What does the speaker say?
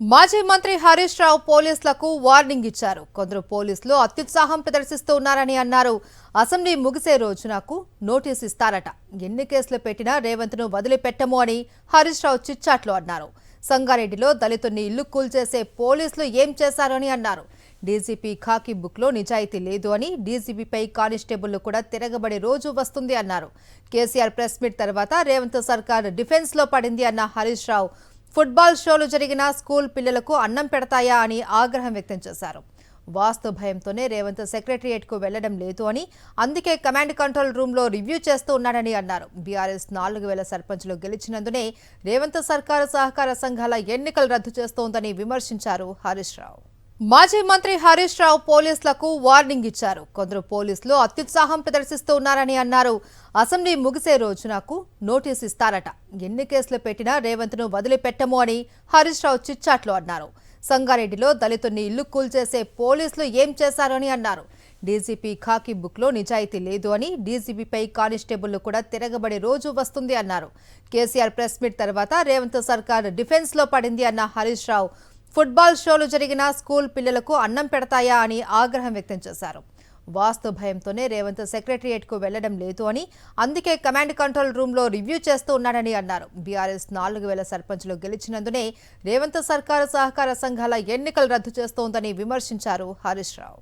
మాజీ మంత్రి హరీష్ రావు పోలీసులకు వార్నింగ్ ఇచ్చారు. కొందరు పోలీసులు అత్యుత్సాహం ప్రదర్శిస్తూ ఉన్నారని అన్నారు. అసెంబ్లీ ముగిసే రోజునకు నోటీసు ఇస్తారట. ఎన్ని కేసులు పెట్టినా రేవంత్ను వదిలిపెట్టము అని హరీష్ రావు చిట్చాట్లో అన్నారు. సంగారెడ్డిలో దళితుల్ని ఇల్లు కూల్చేసే పోలీసులు ఏం చేశారని అన్నారు. డీజీపీ ఖాకీ బుక్లో నిజాయితీ లేదు అని, డీజీపీపై కానిస్టేబుల్లు కూడా తిరగబడే రోజు వస్తుంది అన్నారు. కేసీఆర్ ప్రెస్ మీట్ తర్వాత రేవంత్ సర్కార్ డిఫెన్స్లో పడింది అన్న హరీష్ రావు ఫుట్బాల్ షోలు జరిగిన స్కూల్ పిల్లలకు అన్నం పెడతాయా అని ఆగ్రహం వ్యక్తం చేశారు. వాస్తు భయంతోనే రేవంత్ సెక్రటరియేట్కు వెళ్లడం లేదు అని, అందుకే కమాండ్ కంట్రోల్ రూమ్లో రివ్యూ చేస్తూ ఉన్నాడని అన్నారు. బీఆర్ఎస్ 4000 సర్పంచులు గెలిచినందునే రేవంత్ సర్కారు సహకార సంఘాల ఎన్నికలు రద్దు చేస్తోందని విమర్శించారు హరీష్ రావు. మాజీ మంత్రి హరీష్ రావు పోలీసులకు వార్నింగ్ ఇచ్చారు. కొందరు పోలీసులు అత్యుత్సాహం ప్రదర్శిస్తూ ఉన్నారని అన్నారు. అసెంబ్లీ ముగిసే రోజునకు నోటీసు ఇస్తారట. ఎన్ని కేసులు పెట్టినా రేవంత్ను వదిలిపెట్టము అని హరీష్ రావు చిట్చాట్లో అన్నారు. సంగారెడ్డిలో దళితుల్ని ఇల్లు కూల్చేసే పోలీసులు ఏం చేశారని అన్నారు. డీజీపీ ఖాకీ బుక్లో నిజాయితీ లేదు అని, డీజీపీపై కానిస్టేబుల్లు కూడా తిరగబడే రోజు వస్తుంది అన్నారు. కేసీఆర్ ప్రెస్ మీట్ తర్వాత రేవంత్ సర్కార్ డిఫెన్స్లో పడింది అన్న హరీష్ రావు ఫుట్బాల్ షోలు జరిగిన స్కూల్ పిల్లలకు అన్నం పెడతాయా అని ఆగ్రహం వ్యక్తం చేశారు. వాస్తు భయంతోనే రేవంత్ సెక్రటరియేట్కు వెళ్లడం లేదు అని, అందుకే కమాండ్ కంట్రోల్ రూమ్లో రివ్యూ చేస్తూ ఉన్నాడని అన్నారు. బీఆర్ఎస్ 4000 సర్పంచులు గెలిచినందునే రేవంత్ సర్కారు సహకార సంఘాల ఎన్నికలు రద్దు చేస్తోందని విమర్శించారు హరీష్ రావు.